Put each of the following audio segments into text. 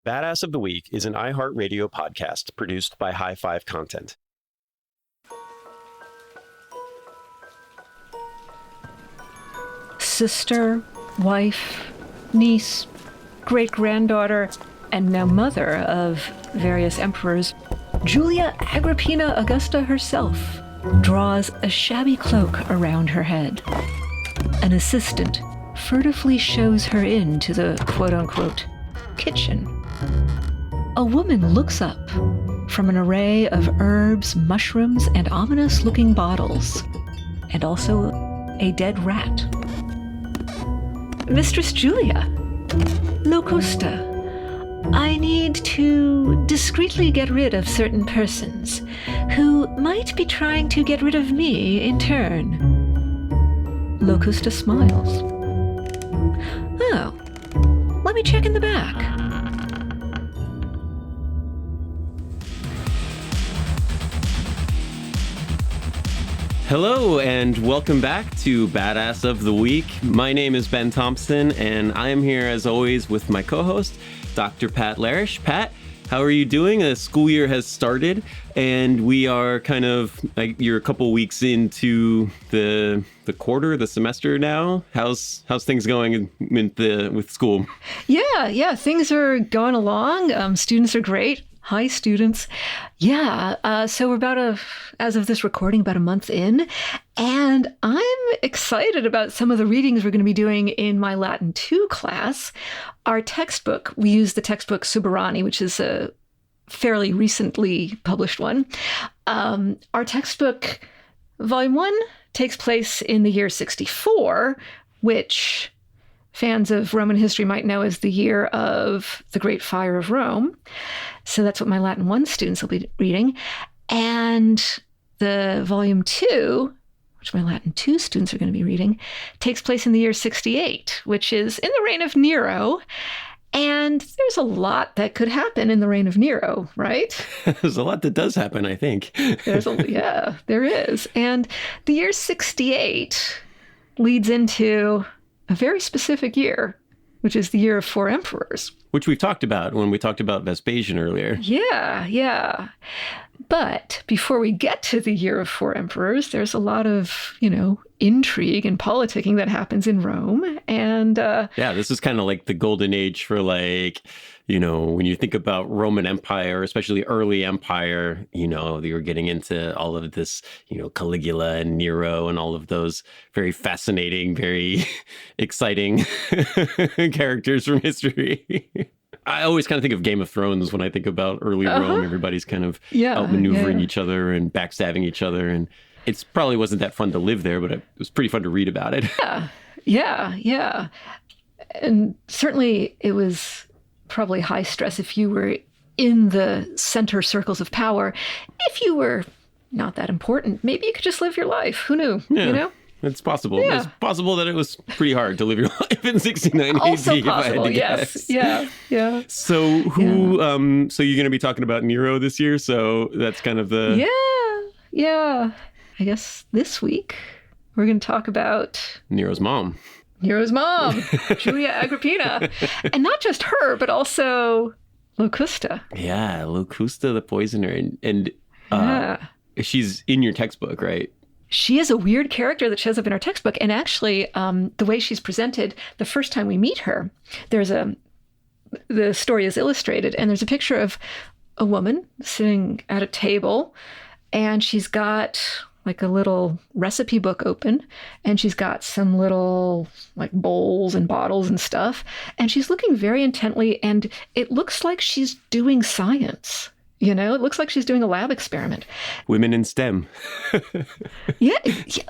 Badass of the Week is an iHeartRadio podcast produced by High Five Content. Sister, wife, niece, great-granddaughter, and now mother of various emperors, Julia Agrippina Augusta herself draws a shabby cloak around her head. An assistant furtively shows her into the quote-unquote kitchen. A woman looks up from an array of herbs, mushrooms, and ominous-looking bottles, and also a dead rat. Mistress Julia, Locusta, I need to discreetly get rid of certain persons who might be trying to get rid of me in turn. Locusta smiles. Oh, let me check in the back. Hello and welcome back to Badass of the Week. My name is Ben Thompson and I am here as always with my co-host, Dr. Pat Larish. Pat, how are you doing? The school year has started and we are you're a couple weeks into the semester now. How's things going with school? Yeah, things are going along. Students are great. Hi, students. Yeah, so we're as of this recording, about a month in, and I'm excited about some of the readings we're going to be doing in my Latin 2 class. Our textbook, we use the textbook Subarani, which is a fairly recently published one. Our textbook, Volume 1, takes place in the year 64, which fans of Roman history might know as the year of the Great Fire of Rome. So that's what my Latin 1 students will be reading. And the Volume 2, which my Latin 2 students are going to be reading, takes place in the year 68, which is in the reign of Nero. And there's a lot that could happen in the reign of Nero, right? There's a lot that does happen, I think. Yeah, there is. And the year 68 leads into a very specific year, which is the year of 4 emperors. Which we've talked about when we talked about Vespasian earlier. Yeah. But before we get to the year of 4 emperors, there's a lot of, intrigue and politicking that happens in Rome. And this is kind of like the golden age for when you think about Roman Empire, especially early empire, you're getting into all of this, Caligula and Nero and all of those very fascinating, very exciting characters from history. I always kind of think of Game of Thrones when I think about early Rome. Everybody's kind of outmaneuvering each other and backstabbing each other. And it probably wasn't that fun to live there, but it was pretty fun to read about it. Yeah. And certainly it was probably high stress if you were in the center circles of power. If you were not that important, maybe you could just live your life. Who knew? Yeah. It's possible. Yeah. It's possible that it was pretty hard to live your life in 69 AD. Also possible, if I had to guess. Yeah. So so you're going to be talking about Nero this year? So that's kind of the... Yeah. I guess this week we're going to talk about... Nero's mom, Julia Agrippina. And not just her, but also Locusta. Yeah, Locusta the Poisoner. And she's in your textbook, right? She is a weird character that shows up in our textbook. And actually, the way she's presented, the first time we meet her, the story is illustrated, and there's a picture of a woman sitting at a table, and she's got like a little recipe book open, and she's got some little like bowls and bottles and stuff, and she's looking very intently, and it looks like she's doing science. It looks like she's doing a lab experiment. Women in STEM. Yeah.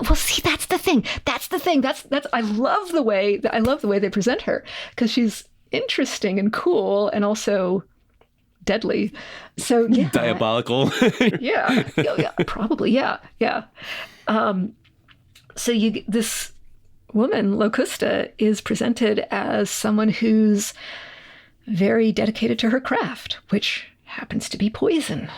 Well, see, that's the thing. That's I love the way they present her, because she's interesting and cool and also deadly. So yeah. Diabolical. Yeah, probably. Yeah. So this woman, Locusta, is presented as someone who's very dedicated to her craft, which happens to be poison.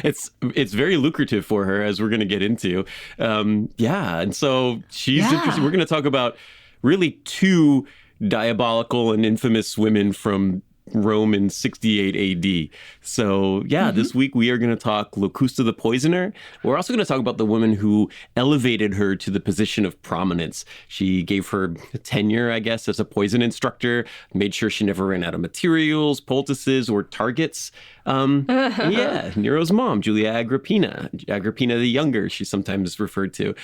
It's very lucrative for her, as we're going to get into. And so she's interested. We're going to talk about really two diabolical and infamous women from Rome in 68 AD. So yeah, this week we are going to talk Locusta the Poisoner. We're also going to talk about the woman who elevated her to the position of prominence. She gave her tenure, I guess, as a poison instructor, made sure she never ran out of materials, poultices, or targets. Yeah, Nero's mom, Julia Agrippina the Younger, she's sometimes referred to.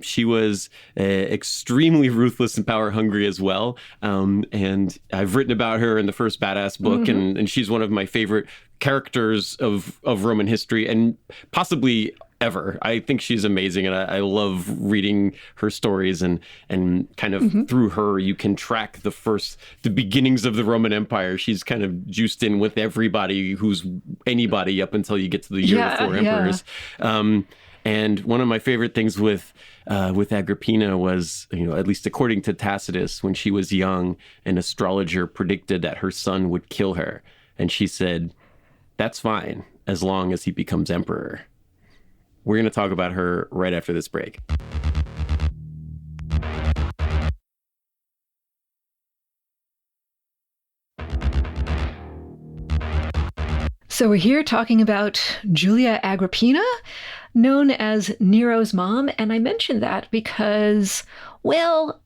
She was extremely ruthless and power hungry as well. And I've written about her in the first Badass book, and she's one of my favorite characters of Roman history and possibly ever. I think she's amazing, and I love reading her stories, and kind of through her you can track the beginnings of the Roman Empire. She's kind of juiced in with everybody who's anybody up until you get to the year of four emperors. And one of my favorite things with Agrippina was, at least according to Tacitus, when she was young, an astrologer predicted that her son would kill her, and she said, "That's fine as long as he becomes emperor." We're going to talk about her right after this break. So we're here talking about Julia Agrippina, known as Nero's mom. And I mentioned that because, well,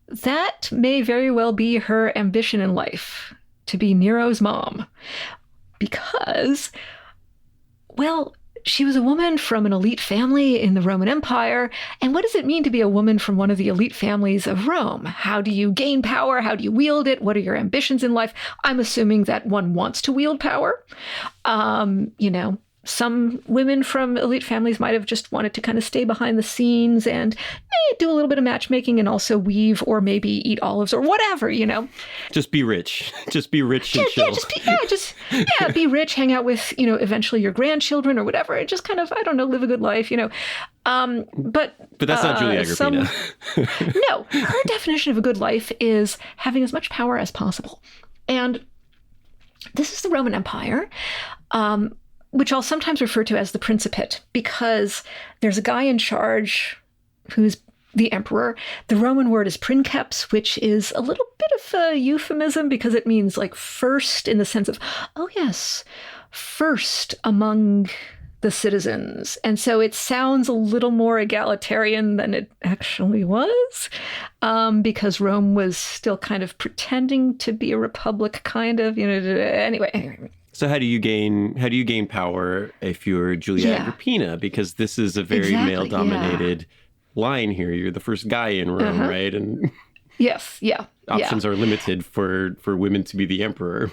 that may very well be her ambition in life, to be Nero's mom. Because, well, she was a woman from an elite family in the Roman Empire. And what does it mean to be a woman from one of the elite families of Rome? How do you gain power? How do you wield it? What are your ambitions in life? I'm assuming that one wants to wield power. Some women from elite families might have just wanted to kind of stay behind the scenes and do a little bit of matchmaking and also weave or maybe eat olives or whatever, Just be rich. Just be rich and chill. Be rich, hang out with, eventually your grandchildren or whatever, and just kind of, I don't know, live a good life, But that's not Julia Agrippina. No, her definition of a good life is having as much power as possible. And this is the Roman Empire, which I'll sometimes refer to as the Principate, because there's a guy in charge who's the emperor. The Roman word is princeps, which is a little bit of a euphemism because it means like first in the sense of, oh yes, first among the citizens. And so it sounds a little more egalitarian than it actually was, because Rome was still kind of pretending to be a republic, kind of, anyway. So how do you gain power if you're Julia Agrippina? Because this is a very male-dominated line here. You're the first guy in Rome, right? And options are limited for women to be the emperor.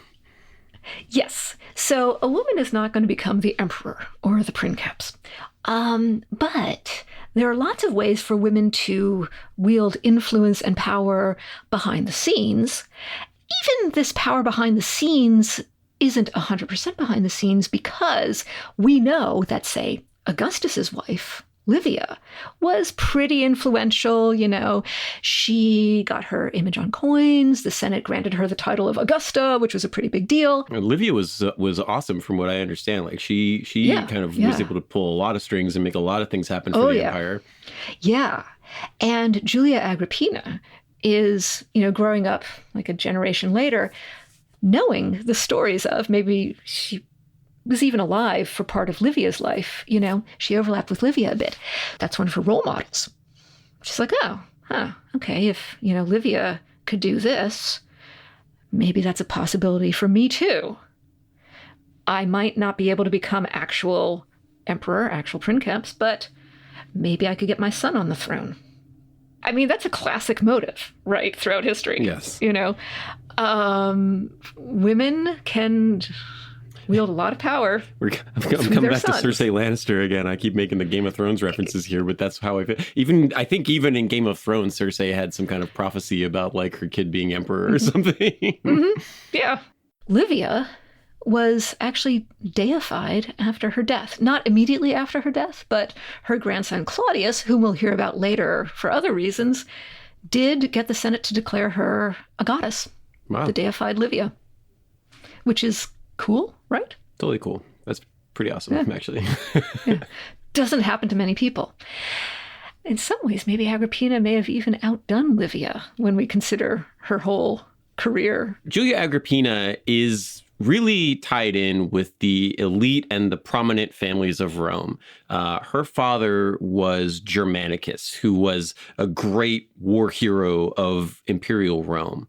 Yes. So a woman is not going to become the emperor or the princeps. But there are lots of ways for women to wield influence and power behind the scenes. Even this power behind the scenes isn't 100% behind the scenes, because we know that, say, Augustus's wife, Livia, was pretty influential. She got her image on coins. The Senate granted her the title of Augusta, which was a pretty big deal. Livia was awesome, from what I understand. Like she kind of was able to pull a lot of strings and make a lot of things happen for the empire. Yeah, and Julia Agrippina is, growing up like a generation later, knowing the stories of, maybe she was even alive for part of Livia's life. She overlapped with Livia a bit. That's one of her role models. She's like, okay, if, Livia could do this, maybe that's a possibility for me too. I might not be able to become actual emperor, actual princeps, but maybe I could get my son on the throne. I mean, that's a classic motive, right, throughout history. Yes. Women can wield a lot of power. I'm coming back to Cersei Lannister again. I keep making the Game of Thrones references here, but that's how I feel. I think even in Game of Thrones, Cersei had some kind of prophecy about like her kid being emperor or something. Yeah. Livia was actually deified after her death. Not immediately after her death, but her grandson Claudius, whom we'll hear about later for other reasons, did get the Senate to declare her a goddess. Wow. The deified Livia, which is cool, right? Totally cool. That's pretty awesome, actually. Doesn't happen to many people. In some ways, maybe Agrippina may have even outdone Livia when we consider her whole career. Julia Agrippina is really tied in with the elite and the prominent families of Rome. Her father was Germanicus, who was a great war hero of Imperial Rome.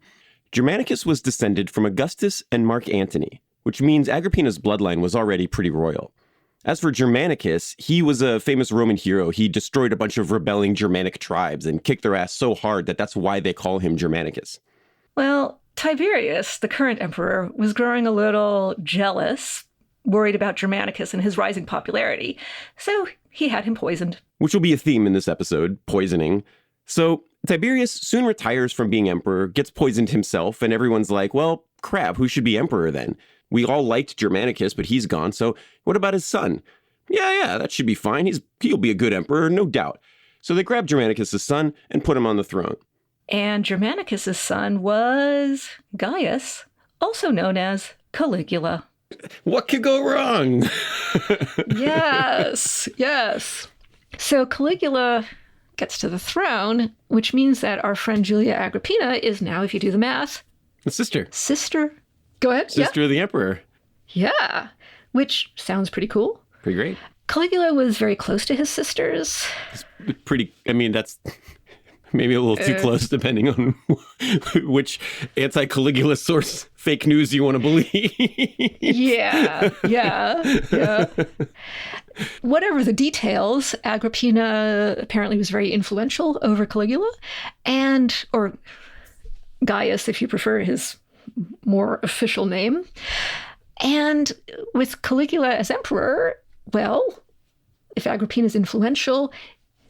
Germanicus was descended from Augustus and Mark Antony, which means Agrippina's bloodline was already pretty royal. As for Germanicus, he was a famous Roman hero. He destroyed a bunch of rebelling Germanic tribes and kicked their ass so hard that that's why they call him Germanicus. Well, Tiberius, the current emperor, was growing a little jealous, worried about Germanicus and his rising popularity, so he had him poisoned. Which will be a theme in this episode, poisoning. So Tiberius soon retires from being emperor, gets poisoned himself, and everyone's like, well, crap, who should be emperor then? We all liked Germanicus, but he's gone, so what about his son? Yeah, that should be fine. He'll be a good emperor, no doubt. So they grabbed Germanicus' son and put him on the throne. And Germanicus' son was Gaius, also known as Caligula. What could go wrong? Yes. So Caligula gets to the throne, which means that our friend Julia Agrippina is now, if you do the math, The sister. Go ahead. Sister of the emperor. Yeah, which sounds pretty cool. Pretty great. Caligula was very close to his sisters. That's maybe a little too close, depending on which anti-Caligula source fake news you want to believe. Yeah. Whatever the details, Agrippina apparently was very influential over Caligula, or Gaius, if you prefer his more official name. And with Caligula as emperor, well, if Agrippina's influential,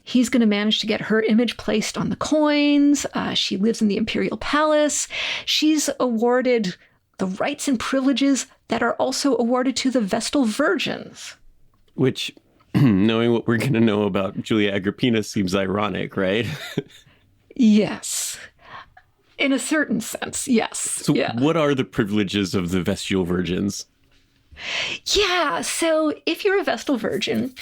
he's going to manage to get her image placed on the coins. She lives in the imperial palace. She's awarded the rights and privileges that are also awarded to the Vestal virgins. Which, knowing what we're going to know about Julia Agrippina, seems ironic, right? Yes. In a certain sense, yes. So what are the privileges of the Vestal virgins? Yeah, so if you're a Vestal virgin,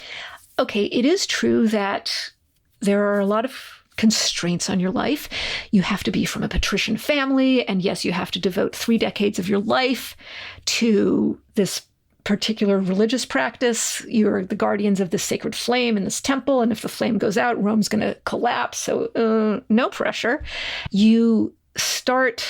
okay, it is true that there are a lot of constraints on your life. You have to be from a patrician family, and yes, you have to devote 3 decades of your life to this particular religious practice. You're the guardians of this sacred flame in this temple, and if the flame goes out, Rome's going to collapse, so no pressure. You start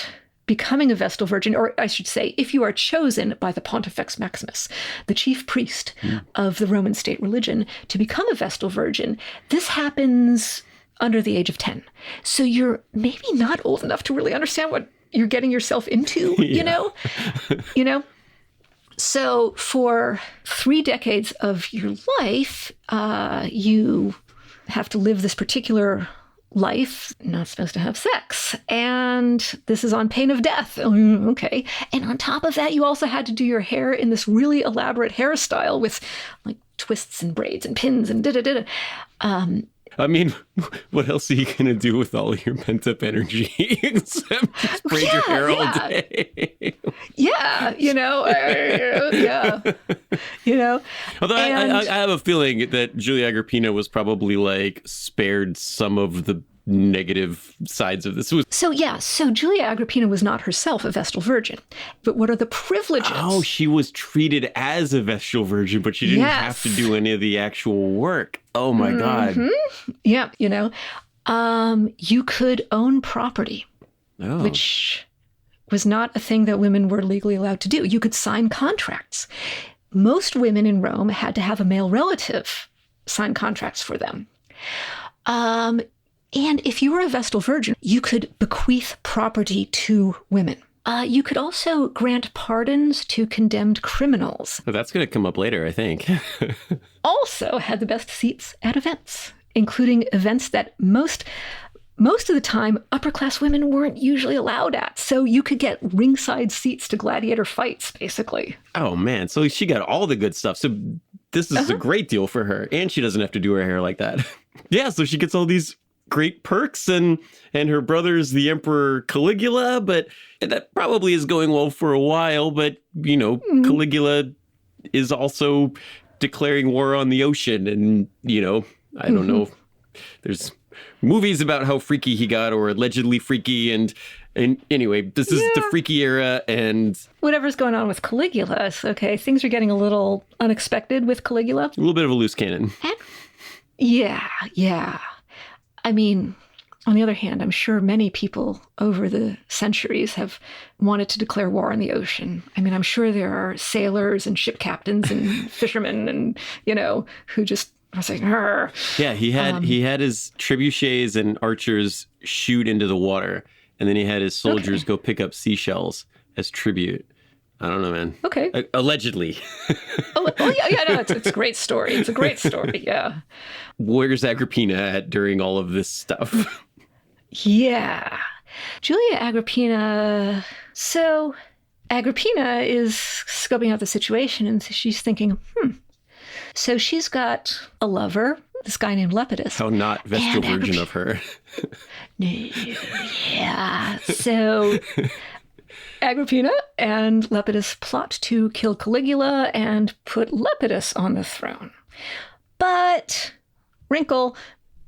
becoming a Vestal virgin, or I should say, if you are chosen by the Pontifex Maximus, the chief priest of the Roman state religion, to become a Vestal virgin, this happens under the age of 10. So you're maybe not old enough to really understand what you're getting yourself into, you know? So for 3 decades of your life, you have to live this particular life, not supposed to have sex. And this is on pain of death. Okay. And on top of that, you also had to do your hair in this really elaborate hairstyle with like twists and braids and pins and da-da-da-da. What else are you going to do with all your pent-up energy except just braid your hair all day? Yeah, Although I have a feeling that Julia Agrippina was probably spared some of the negative sides of this. So Julia Agrippina was not herself a Vestal virgin. But what are the privileges? Oh, she was treated as a Vestal virgin, but she didn't have to do any of the actual work. Oh my God. Yeah, you could own property, which was not a thing that women were legally allowed to do. You could sign contracts. Most women in Rome had to have a male relative sign contracts for them. And if you were a Vestal virgin, you could bequeath property to women. You could also grant pardons to condemned criminals. Well, that's going to come up later, I think. Also had the best seats at events, including events that most of the time upper-class women weren't usually allowed at. So you could get ringside seats to gladiator fights, basically. Oh, man. So she got all the good stuff. So this is a great deal for her. And she doesn't have to do her hair like that. Yeah, so she gets all these great perks, and her brother's the Emperor Caligula, but that probably is going well for a while. But, Caligula is also declaring war on the ocean, and, I don't know. there's movies about how freaky he got, or allegedly freaky, and anyway, this is the freaky era, and whatever's going on with Caligula. Okay, things are getting a little unexpected with Caligula. A little bit of a loose cannon. Yeah. I mean, on the other hand, I'm sure many people over the centuries have wanted to declare war on the ocean. I mean, I'm sure there are sailors and ship captains and fishermen and, who just was like, "Arr." Yeah, he had his trebuchets and archers shoot into the water, and then he had his soldiers go pick up seashells as tribute. I don't know, man. Okay. Allegedly. No, it's a great story. It's a great story, yeah. Where's Agrippina at during all of this stuff? Yeah. Julia Agrippina. So Agrippina is scoping out the situation, and she's thinking, So she's got a lover, this guy named Lepidus. How not vestal virgin of her. No, yeah. So Agrippina and Lepidus plot to kill Caligula and put Lepidus on the throne. But, wrinkle,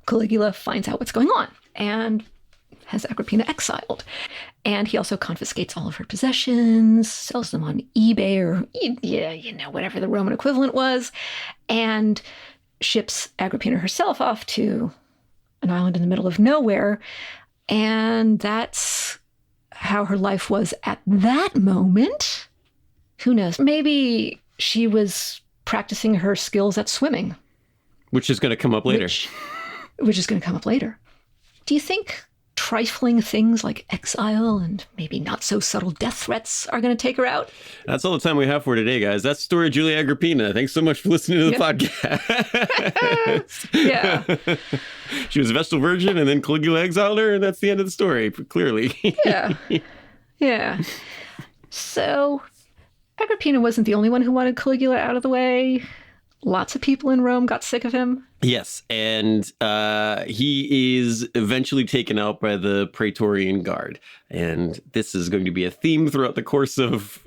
Caligula finds out what's going on and has Agrippina exiled. And he also confiscates all of her possessions, sells them on eBay or, whatever the Roman equivalent was, and ships Agrippina herself off to an island in the middle of nowhere. And that's how her life was at that moment. Who knows? Maybe she was practicing her skills at swimming. Which is going to come up later. Which is going to come up later. Do you think trifling things like exile and maybe not so subtle death threats are going to take her out? That's all the time we have for today, guys. That's the story of Julia Agrippina. Thanks so much for listening to the podcast. Yeah. She was a vestal virgin, and then Caligula exiled her, and that's the end of the story, clearly. Yeah. So Agrippina wasn't the only one who wanted Caligula out of the way. Lots of people in Rome got sick of him. Yes, and he is eventually taken out by the Praetorian Guard. And this is going to be a theme throughout the course of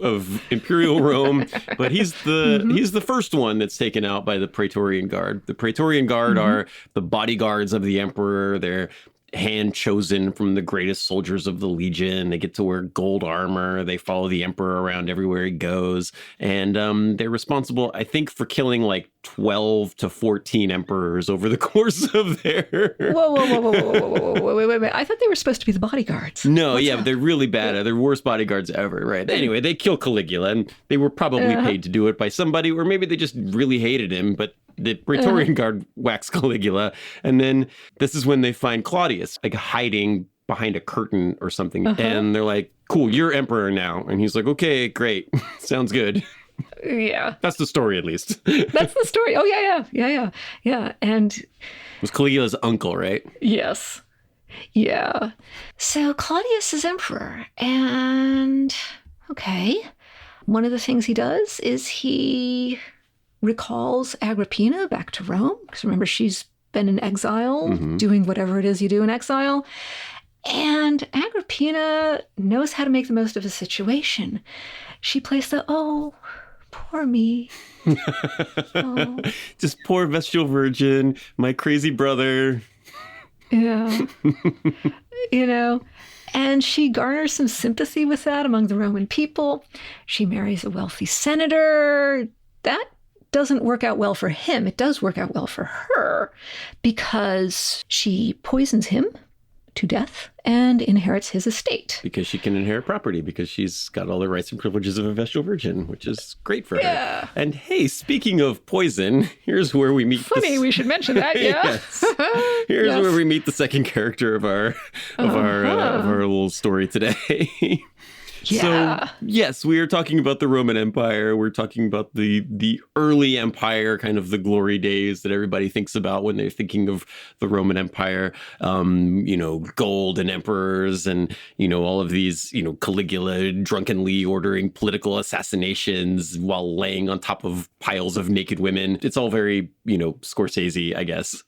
Imperial Rome. But he's the first one that's taken out by the Praetorian Guard. The Praetorian Guard are the bodyguards of the emperor. They're hand chosen from the greatest soldiers of the legion. They get to wear gold armor. They follow the emperor around everywhere he goes. And they're responsible, I think, for killing like 12 to 14 emperors over the course of their... Whoa. Wait. I thought they were supposed to be the bodyguards. No, but they're really bad. They're worst bodyguards ever, right? Anyway, they kill Caligula, and they were probably paid to do it by somebody, or maybe they just really hated him, but the Praetorian Guard whacks Caligula, and then this is when they find Claudius, like hiding behind a curtain or something, and they're like, cool, you're emperor now. And he's like, okay, great, sounds good. Yeah. That's the story, at least. That's the story. Oh, yeah. And it was Caligula's uncle, right? Yes. Yeah. So Claudius is emperor, and one of the things he does is he recalls Agrippina back to Rome, because remember, she's been in exile, doing whatever it is you do in exile. And Agrippina knows how to make the most of a situation. She plays the, oh, poor me. Oh. Just poor vestal virgin, my crazy brother. Yeah. And she garners some sympathy with that among the Roman people. She marries a wealthy senator. That doesn't work out well for him. It does work out well for her because she poisons him to death and inherits his estate. Because she can inherit property, because she's got all the rights and privileges of a vestal virgin, which is great for her. And hey, speaking of poison, here's where we meet... Funny, we should mention that, yeah. Yes. Here's where we meet the second character of our little story today. Yeah. So, yes, we are talking about the Roman Empire. We're talking about the early empire, kind of the glory days that everybody thinks about when they're thinking of the Roman Empire. Gold and emperors and, all of these, Caligula drunkenly ordering political assassinations while laying on top of piles of naked women. It's all very, Scorsese, I guess.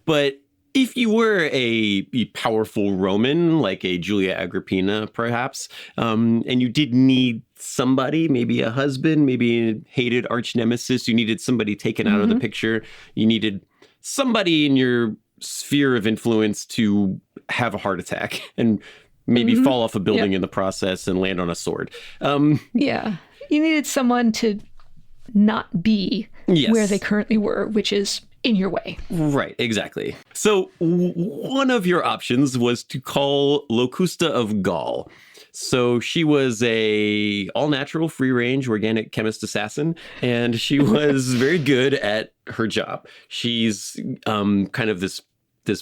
But if you were a powerful Roman, like a Julia Agrippina, perhaps, and you did need somebody, maybe a husband, maybe a hated arch nemesis, you needed somebody taken out of the picture, you needed somebody in your sphere of influence to have a heart attack and maybe fall off a building in the process and land on a sword. Yeah. You needed someone to not be where they currently were, which is in your way. Right, exactly. So one of your options was to call Locusta of Gaul. So she was a all-natural, free-range, organic chemist assassin, and she was very good at her job. She's kind of this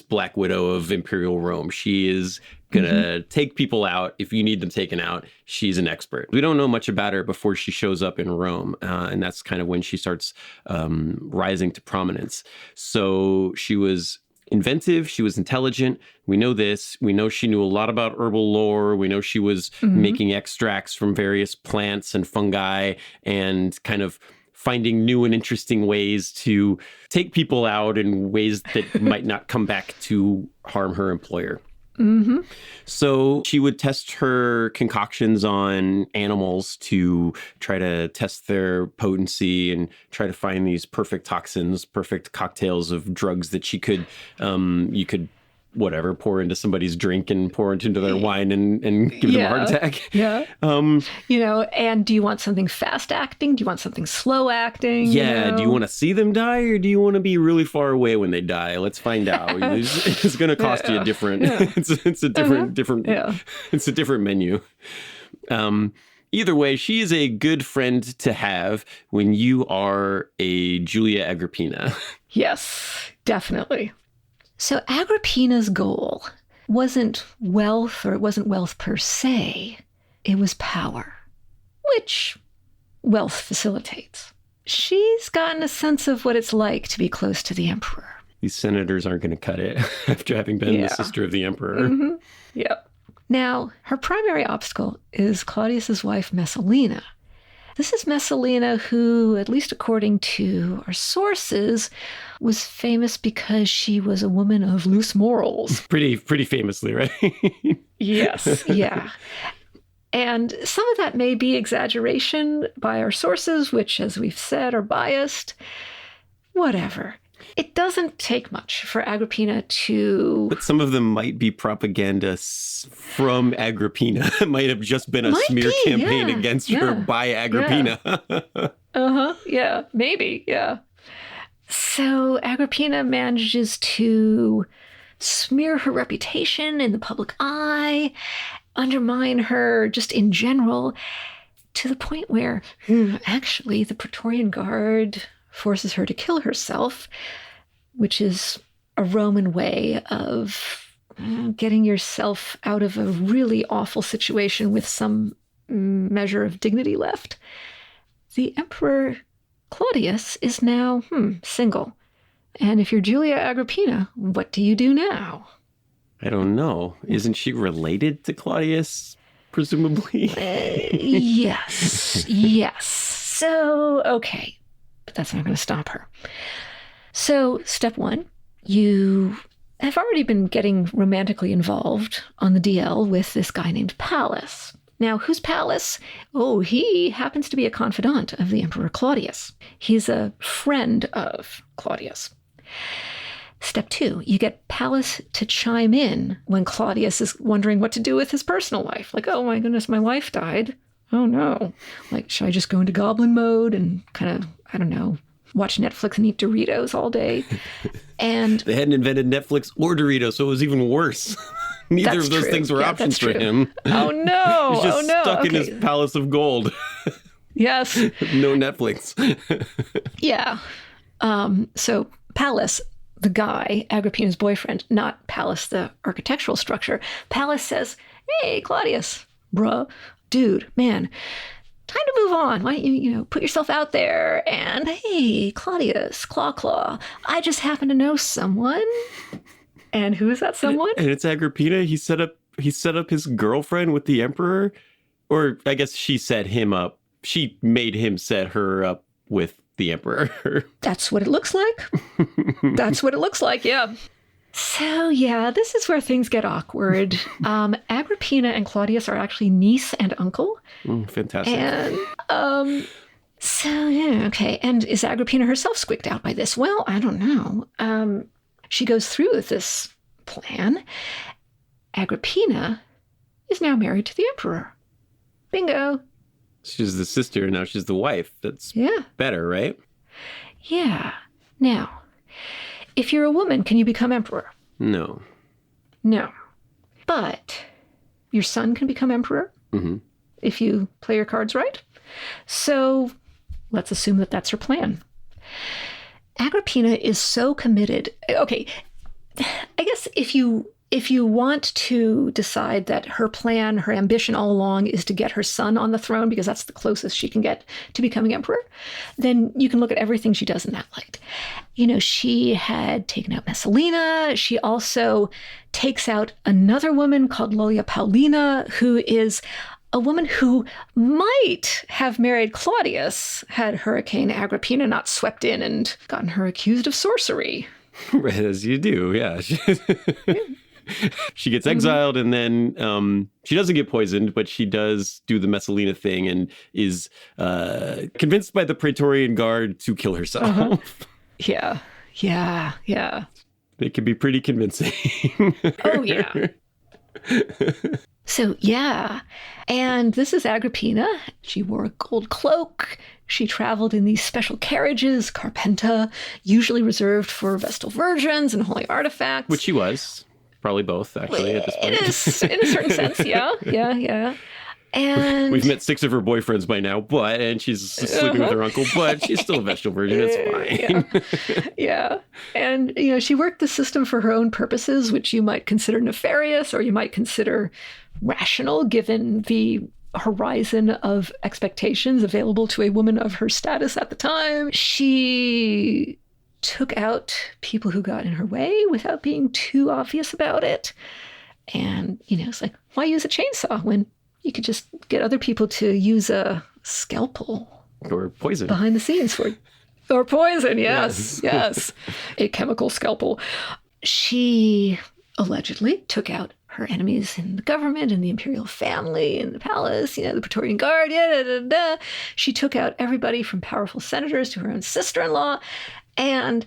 Black Widow of Imperial Rome. She is going to take people out. If you need them taken out, she's an expert. We don't know much about her before she shows up in Rome. And that's kind of when she starts rising to prominence. So she was inventive. She was intelligent. We know this. We know she knew a lot about herbal lore. We know she was making extracts from various plants and fungi and kind of finding new and interesting ways to take people out in ways that might not come back to harm her employer. So she would test her concoctions on animals to try to test their potency and try to find these perfect toxins, perfect cocktails of drugs that you could pour into somebody's drink and pour it into their wine and give them a heart attack. Yeah. And do you want something fast acting? Do you want something slow acting? Yeah. Do you want to see them die or do you want to be really far away when they die? Let's find out. It's going to cost you a different, it's a different, it's a different menu. Either way, she is a good friend to have when you are a Julia Agrippina. Yes, definitely. So Agrippina's goal wasn't wealth, or it wasn't wealth per se. It was power, which wealth facilitates. She's gotten a sense of what it's like to be close to the emperor. These senators aren't going to cut it after having been the sister of the emperor. Yep. Now, her primary obstacle is Claudius's wife, Messalina. This is Messalina who, at least according to our sources, was famous because she was a woman of loose morals. Pretty famously, right? Yes, yeah. And some of that may be exaggeration by our sources, which, as we've said, are biased. Whatever. It doesn't take much for Agrippina to... But some of them might be propaganda from Agrippina. It might have just been a smear campaign against her by Agrippina. Yeah, maybe, yeah. So Agrippina manages to smear her reputation in the public eye, undermine her just in general, to the point where actually the Praetorian Guard forces her to kill herself, which is a Roman way of getting yourself out of a really awful situation with some measure of dignity left. The Emperor Claudius is now single. And if you're Julia Agrippina, what do you do now? I don't know. Isn't she related to Claudius, presumably? Yes. So, okay. But that's not going to stop her. So, step one, you have already been getting romantically involved on the DL with this guy named Pallas. Now, who's Pallas? Oh, he happens to be a confidant of the Emperor Claudius. He's a friend of Claudius. Step two, you get Pallas to chime in when Claudius is wondering what to do with his personal life. Like, oh my goodness, my wife died. Oh no. Like, should I just go into goblin mode and kind of, I don't know, watch Netflix and eat Doritos all day? And they hadn't invented Netflix or Doritos, so it was even worse. Neither of those things were options for him. Oh no. He's just stuck in his palace of gold. Yes. No Netflix. Yeah. So Pallas, the guy, Agrippina's boyfriend, not Pallas, the architectural structure. Pallas says, hey, Claudius, bruh, dude, man, time to move on. Why don't you, put yourself out there? And hey, Claudius, Claw, I just happen to know someone. And who is that someone? And it's Agrippina. He set up his girlfriend with the emperor. Or I guess she set him up. She made him set her up with the emperor. That's what it looks like. That's what it looks like, yeah. So, yeah, this is where things get awkward. Agrippina and Claudius are actually niece and uncle. Fantastic. And, so, yeah, okay. And is Agrippina herself squeaked out by this? Well, I don't know. she goes through with this plan. Agrippina is now married to the emperor. Bingo. She's the sister, now she's the wife. That's better, right? Yeah. Now, if you're a woman, can you become emperor? No. No. But your son can become emperor if you play your cards right. So let's assume that that's her plan. Agrippina is so committed. Okay, I guess if you want to decide that her plan, her ambition all along is to get her son on the throne because that's the closest she can get to becoming emperor, then you can look at everything she does in that light. You know, she had taken out Messalina. She also takes out another woman called Lolia Paulina, who is a woman who might have married Claudius had Hurricane Agrippina not swept in and gotten her accused of sorcery. Right, as you do, yeah. She gets exiled, and then she doesn't get poisoned, but she does do the Messalina thing and is convinced by the Praetorian Guard to kill herself. Yeah. It can be pretty convincing. Oh, yeah. So, yeah. And this is Agrippina. She wore a gold cloak. She traveled in these special carriages, carpenta, usually reserved for Vestal virgins and holy artifacts. Which she was. Probably both, actually, at this point. It is, in a certain sense, yeah. And we've met 6 of her boyfriends by now, and she's sleeping with her uncle, but she's still a Vestal virgin. It's fine. Yeah. And, you know, she worked the system for her own purposes, which you might consider nefarious or you might consider rational, given the horizon of expectations available to a woman of her status at the time. She took out people who got in her way without being too obvious about it. And, you know, it's like, why use a chainsaw when you could just get other people to use a scalpel? Or poison. Behind the scenes for or poison, yes. A chemical scalpel. She allegedly took out her enemies in the government, in the imperial family, in the palace, you know, the Praetorian Guard, She took out everybody from powerful senators to her own sister-in-law. And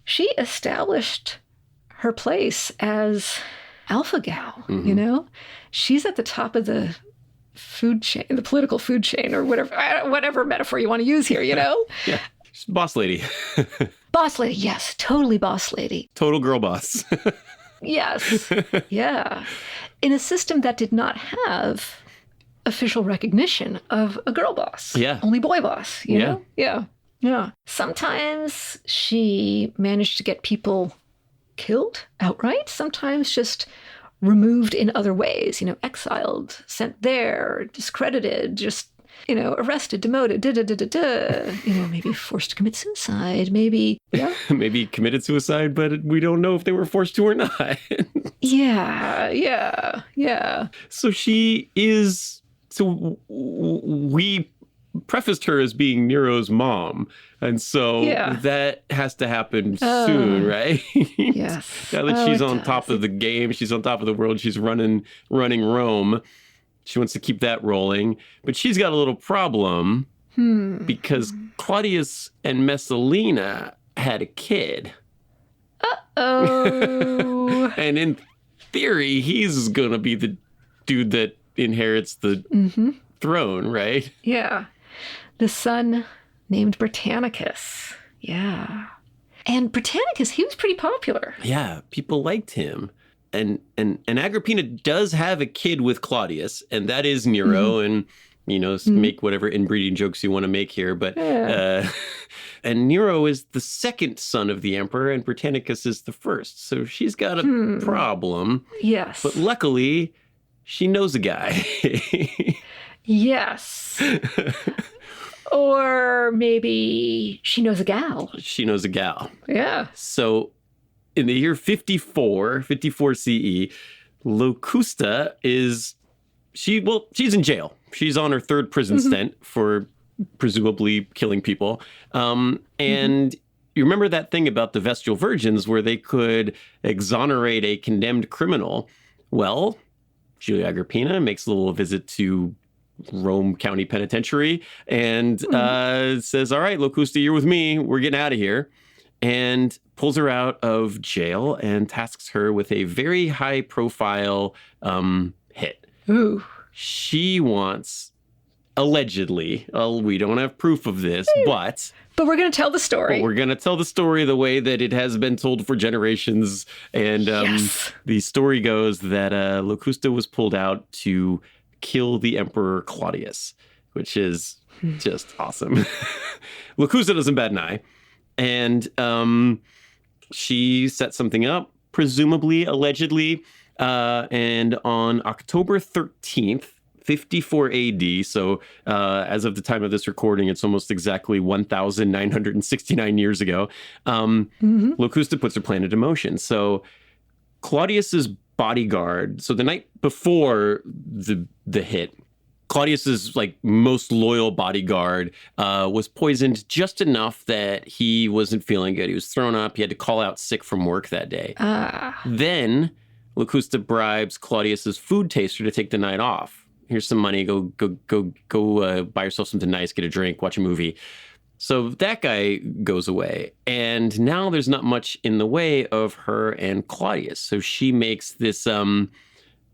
she established her place as alpha gal, you know? She's at the top of the food chain, the political food chain, or whatever metaphor you want to use here, you know? Yeah, she's boss lady. Boss lady, yes, totally boss lady. Total girl boss. Yes, yeah. In a system that did not have official recognition of a girl boss. Yeah. Only boy boss, you know? Yeah. Sometimes she managed to get people killed outright. Sometimes just removed in other ways, you know, exiled, sent there, discredited, just, you know, arrested, demoted, you know, maybe forced to commit suicide, maybe, yeah. Maybe committed suicide, but we don't know if they were forced to or not. Yeah. So we prefaced her as being Nero's mom. And so that has to happen soon, right? Yes. Now that she's on top of the game, she's on top of the world, she's running Rome. She wants to keep that rolling. But she's got a little problem because Claudius and Messalina had a kid. Uh-oh. And in theory, he's going to be the dude that inherits the throne, right? Yeah. The son named Britannicus. Yeah. And Britannicus, he was pretty popular. Yeah, people liked him. And Agrippina does have a kid with Claudius, and that is Nero. And, you know, make whatever inbreeding jokes you want to make here. But and Nero is the second son of the emperor, and Britannicus is the first. So she's got a problem. Yes. But luckily, she knows a guy. Yes. Or maybe she knows a gal. She knows a gal. Yeah. So in the year 54 CE, Locusta she's in jail. She's on her 3rd prison stint for presumably killing people. And you remember that thing about the Vestal virgins where they could exonerate a condemned criminal? Well, Julia Agrippina makes a little visit to Rome County Penitentiary and says, all right, Locusta, you're with me. We're getting out of here. and pulls her out of jail and tasks her with a very high-profile hit. Ooh. She wants, allegedly, we don't have proof of this, but we're going to tell the story. We're going to tell the story the way that it has been told for generations. And Yes. The story goes that Locusta was pulled out to kill the Emperor Claudius, which is just awesome. Locusta doesn't bat an eye. And she set something up, presumably, allegedly. And on October 13th, 54 AD, so as of the time of this recording, it's almost exactly 1,969 years ago, Locusta puts her plan into motion. So Claudius's bodyguard, so the night before the hit, Claudius's most loyal bodyguard was poisoned just enough that he wasn't feeling good. He was thrown up. He had to call out sick from work that day. Then Locusta bribes Claudius's food taster to take the night off. Here's some money. Go buy yourself something nice, get a drink, watch a movie. So that guy goes away. And now there's not much in the way of her and Claudius. So she makes this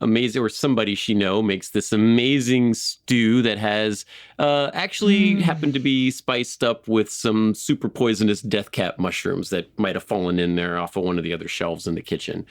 amazing, or somebody she makes this amazing stew that has actually happened to be spiced up with some super poisonous death cap mushrooms that might have fallen in there off of one of the other shelves in the kitchen.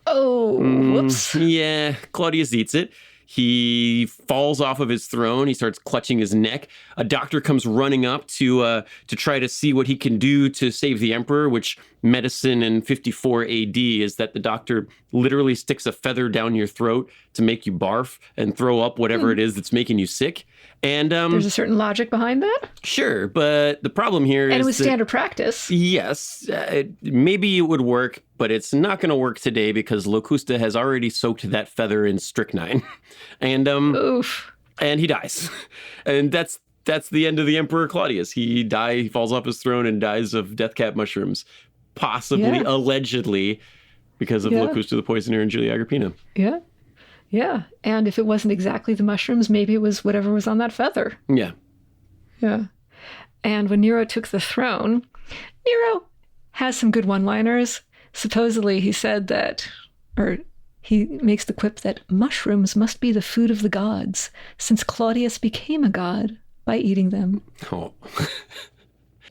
Oh, whoops. Yeah, Claudius eats it. He falls off of his throne. He starts clutching his neck. A doctor comes running up to try to see what he can do to save the emperor, which medicine in 54 AD is that the doctor literally sticks a feather down your throat to make you barf and throw up whatever it is that's making you sick. And there's a certain logic behind that? Sure, but the problem here is and it was standard practice. Yes, maybe it would work, but it's not going to work today because Locusta has already soaked that feather in strychnine. And Oof. And he dies. And that's the end of the Emperor Claudius. He falls off his throne and dies of death cap mushrooms, possibly, allegedly, because of Locusta the Poisoner and Julia Agrippina. Yeah. Yeah. And if it wasn't exactly the mushrooms, maybe it was whatever was on that feather. Yeah. Yeah. And when Nero took the throne, Nero has some good one-liners. Supposedly he said that, or he makes the quip that mushrooms must be the food of the gods, since Claudius became a god by eating them. Oh.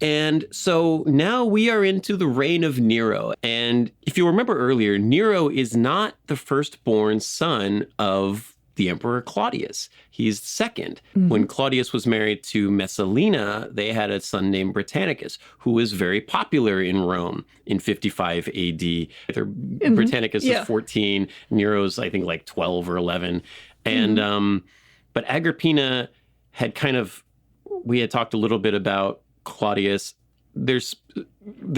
And so now we are into the reign of Nero. And if you remember earlier, Nero is not the firstborn son of the Emperor Claudius. He's second. When Claudius was married to Messalina, they had a son named Britannicus, who was very popular in Rome in 55 AD. Britannicus is 14. Nero's, I think, 12 or 11. And but Agrippina had we had talked a little bit about Claudius. They're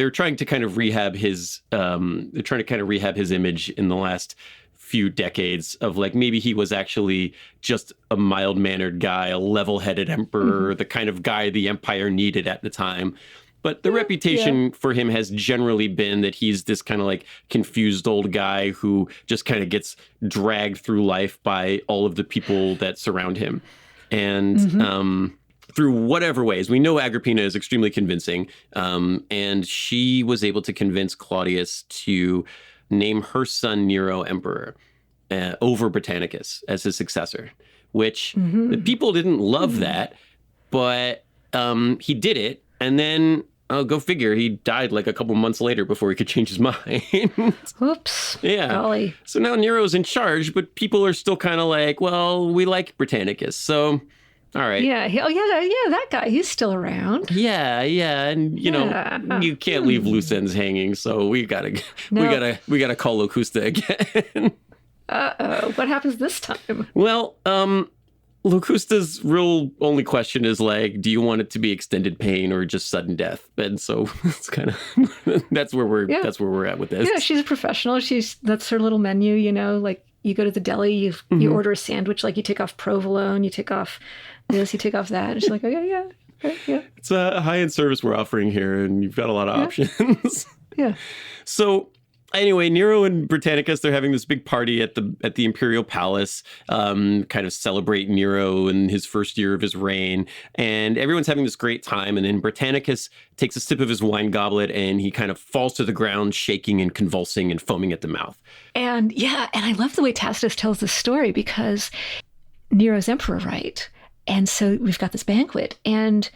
trying to kind of rehab his image in the last few decades of maybe he was actually just a mild-mannered guy, a level-headed emperor, the kind of guy the empire needed at the time. But the reputation for him has generally been that he's this kind of confused old guy who just kind of gets dragged through life by all of the people that surround him. And through whatever ways, we know Agrippina is extremely convincing. And she was able to convince Claudius to name her son Nero emperor over Britannicus as his successor, which the people didn't love that, but he did it. And then, go figure, he died a couple months later before he could change his mind. Whoops. Yeah. Golly. So now Nero's in charge, but people are still kind of well, we like Britannicus, so... All right. Yeah. That guy. He's still around. Yeah. And you can't leave loose ends hanging, so we gotta call Locusta again. Uh-oh. What happens this time? Well, Locusta's real only question is do you want it to be extended pain or just sudden death? And so it's kind of that's where we're at with this. Yeah, she's a professional. That's her little menu. You go to the deli, you order a sandwich, you take off provolone, you take off this, you take off that. And she's like, okay, yeah. It's a high-end service we're offering here, and you've got a lot of options. Yeah. So Anyway, Nero and Britannicus, they're having this big party at the Imperial Palace, kind of celebrate Nero and his first year of his reign. And everyone's having this great time. And then Britannicus takes a sip of his wine goblet and he kind of falls to the ground, shaking and convulsing and foaming at the mouth. And I love the way Tacitus tells this story because Nero's emperor, right? And so we've got this banquet and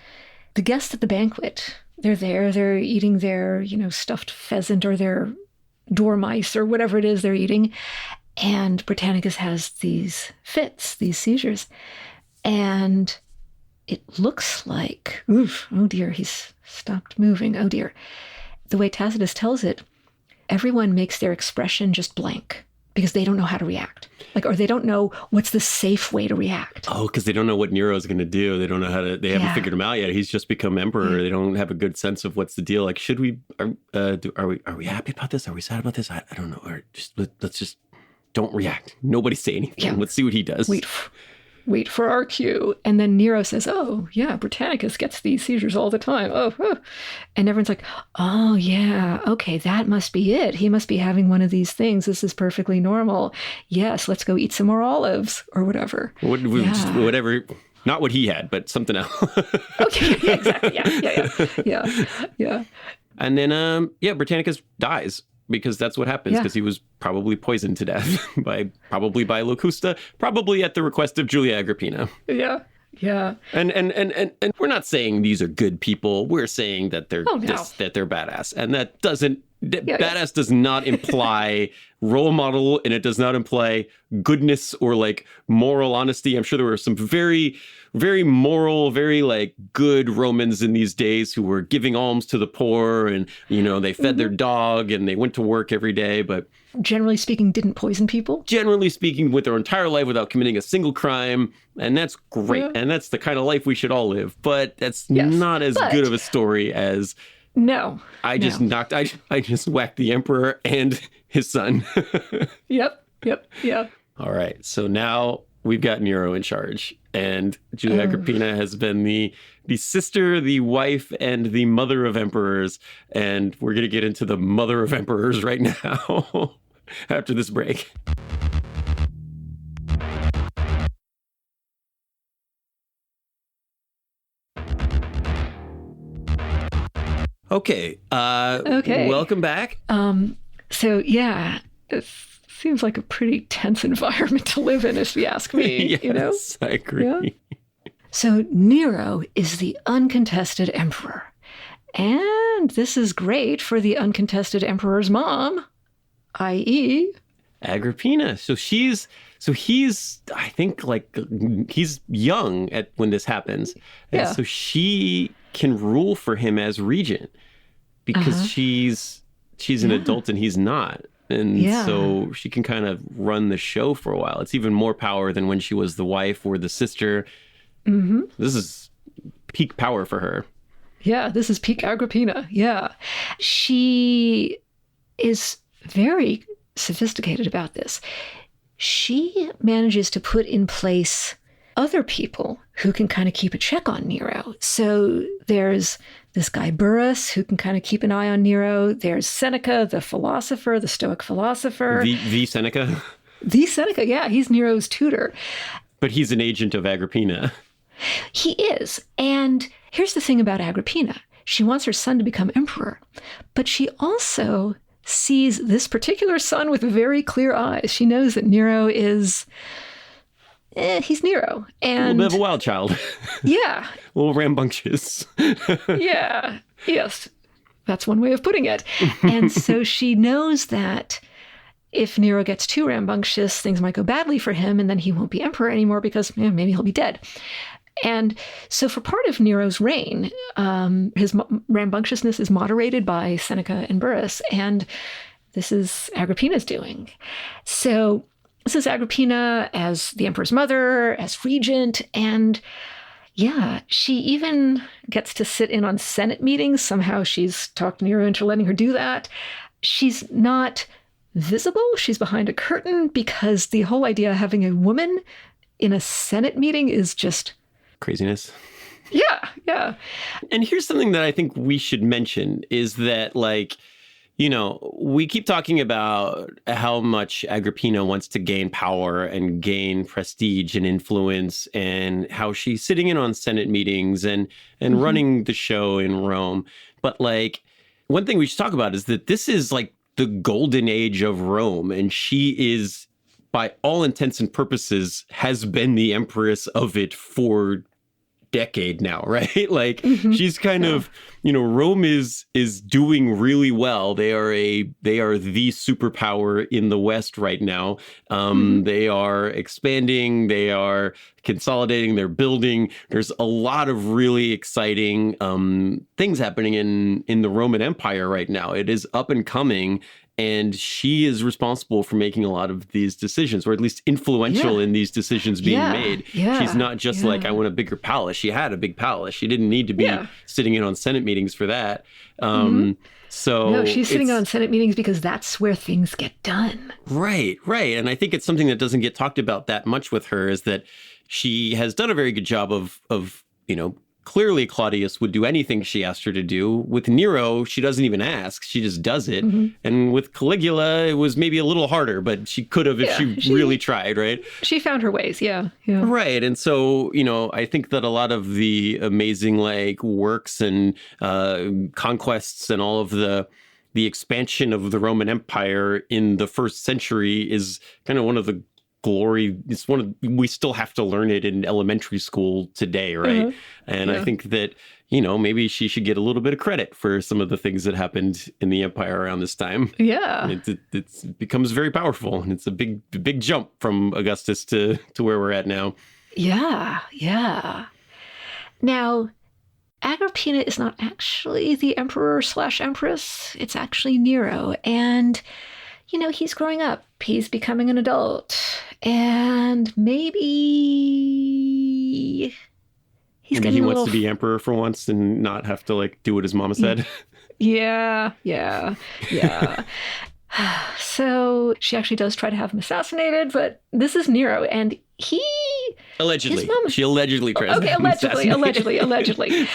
the guests at the banquet, they're there, they're eating their, stuffed pheasant or their dormice or whatever it is they're eating. And Britannicus has these fits, these seizures. And it looks like, oof, oh dear, he's stopped moving. Oh dear. The way Tacitus tells it, everyone makes their expression just blank because they don't know how to react. Or they don't know what's the safe way to react. Oh, because they don't know what Nero's going to do. They don't know how to, they haven't figured him out yet. He's just become emperor. Yeah. They don't have a good sense of what's the deal. Like, should we, are we happy about this? Are we sad about this? I don't know. Or let's just don't react. Nobody say anything. Yeah. Let's see what he does. Wait for our cue. And then Nero says, oh, yeah, Britannicus gets these seizures all the time. Oh. And everyone's like, oh, yeah, okay, that must be it. He must be having one of these things. This is perfectly normal. Yes, let's go eat some more olives or whatever. Whatever. Not what he had, but something else. Okay, yeah, exactly. Yeah. And then, Britannicus dies. Because that's what happens, because he was probably poisoned to death probably by Locusta, probably at the request of Julia Agrippina. Yeah. And we're not saying these are good people. We're saying that they're that they're badass, and that doesn't badass does not imply role model, and it does not imply goodness or like moral honesty. I'm sure there were some very, very moral, very good Romans in these days who were giving alms to the poor, and they fed their dog and they went to work every day, but generally speaking didn't poison people. Generally speaking, with their entire life without committing a single crime, and that's great. Yeah. And that's the kind of life we should all live. But that's not as good of a story as I just whacked the emperor and his son. Yep. All right. So now we've got Nero in charge, and Julia Agrippina has been the sister, the wife, and the mother of emperors. And we're going to get into the mother of emperors right now after this break. Okay. Welcome back. It seems like a pretty tense environment to live in, if you ask me. Yes, I agree. Yeah? So Nero is the uncontested emperor. And this is great for the uncontested emperor's mom, i.e. Agrippina. So he's I think he's young when this happens. And so she can rule for him as regent because she's an adult and he's not. And so she can kind of run the show for a while. It's even more power than when she was the wife or the sister. Mm-hmm. This is peak power for her. Yeah, this is peak Agrippina. Yeah. She is very sophisticated about this. She manages to put in place other people who can kind of keep a check on Nero. So there's this guy Burrus who can kind of keep an eye on Nero. There's Seneca, the philosopher, the Stoic philosopher. The Seneca? The Seneca, yeah. He's Nero's tutor. But he's an agent of Agrippina. He is. And here's the thing about Agrippina. She wants her son to become emperor, but she also sees this particular son with very clear eyes. She knows that Nero is... he's Nero. And a little bit of a wild child. Yeah. A little rambunctious. Yeah. Yes. That's one way of putting it. And so she knows that if Nero gets too rambunctious, things might go badly for him, and then he won't be emperor anymore because maybe he'll be dead. And so for part of Nero's reign, his rambunctiousness is moderated by Seneca and Burrus, and this is Agrippina's doing. So this is Agrippina as the emperor's mother, as regent, and she even gets to sit in on Senate meetings. Somehow she's talked Nero into letting her do that. She's not visible. She's behind a curtain because the whole idea of having a woman in a Senate meeting is just... craziness. Yeah. And here's something that I think we should mention is that we keep talking about how much Agrippina wants to gain power and gain prestige and influence, and how she's sitting in on Senate meetings and running the show in Rome. But like, one thing we should talk about is that this is like the golden age of Rome, and she is, by all intents and purposes, has been the empress of it for decade now, right? Like she's kind of, Rome is doing really well. They are the superpower in the West right now. They are expanding, they are consolidating, they're building. There's a lot of really exciting things happening in the Roman Empire right now. It is up and coming. And she is responsible for making a lot of these decisions, or at least influential in these decisions being made. She's not just like, I want a bigger palace. She had a big palace. She didn't need to be sitting in on Senate meetings for that. So no, she's sitting on Senate meetings because that's where things get done. Right. And I think it's something that doesn't get talked about that much with her, is that she has done a very good job of clearly Claudius would do anything she asked her to do. With Nero, she doesn't even ask. She just does it. And with Caligula, it was maybe a little harder, but she could have if she really tried, right? She found her ways, yeah. Right. And so, I think that a lot of the amazing works and conquests and all of the expansion of the Roman Empire in the first century is kind of one of the glory. It's we still have to learn it in elementary school today, right? And I think that, maybe she should get a little bit of credit for some of the things that happened in the empire around this time. Yeah. It becomes very powerful, and it's a big jump from Augustus to where we're at now. Yeah. Now, Agrippina is not actually the emperor/empress. It's actually Nero. And he's growing up. He's becoming an adult. And maybe he wants to be emperor for once and not have to do what his mama said. Yeah. So she actually does try to have him assassinated, but this is Nero, and allegedly. She allegedly tries to have him allegedly.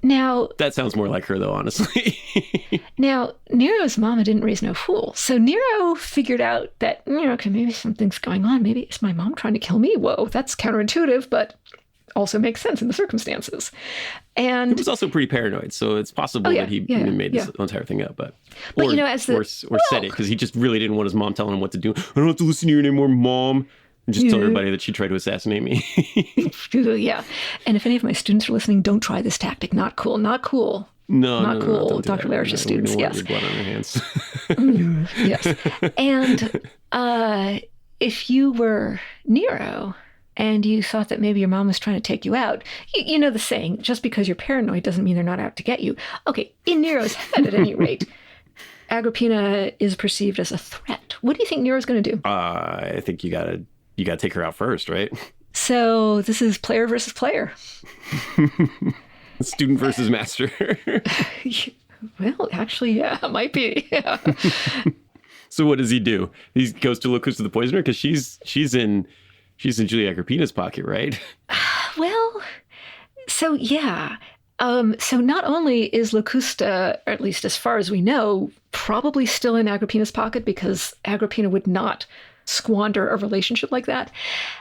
Now that sounds more like her, though, honestly. Now, Nero's mama didn't raise no fool, so Nero figured out that okay, maybe something's going on. Maybe it's my mom trying to kill me. Whoa, that's counterintuitive, but also makes sense in the circumstances. And he was also pretty paranoid, so it's possible that he made this entire thing up. But or said it because he just really didn't want his mom telling him what to do. I don't have to listen to you anymore, Mom. And just tell everybody that she tried to assassinate me. Yeah. And if any of my students are listening, don't try this tactic. Not cool. Not cool. No, cool. Dr. Larish's students. We don't want your blood on our hands. Yes. And if you were Nero and you thought that maybe your mom was trying to take you out, you know the saying, just because you're paranoid doesn't mean they're not out to get you. Okay, in Nero's head, at any rate, Agrippina is perceived as a threat. What do you think Nero's going to do? I think you gotta take her out first, right? So this is player versus player. Student versus master. Well, actually, yeah, it might be. Yeah. So what does he do? He goes to Locusta the Poisoner because she's in Julia Agrippina's pocket, right? Well, so yeah. So not only is Locusta, or at least as far as we know, probably still in Agrippina's pocket because Agrippina would not squander a relationship like that,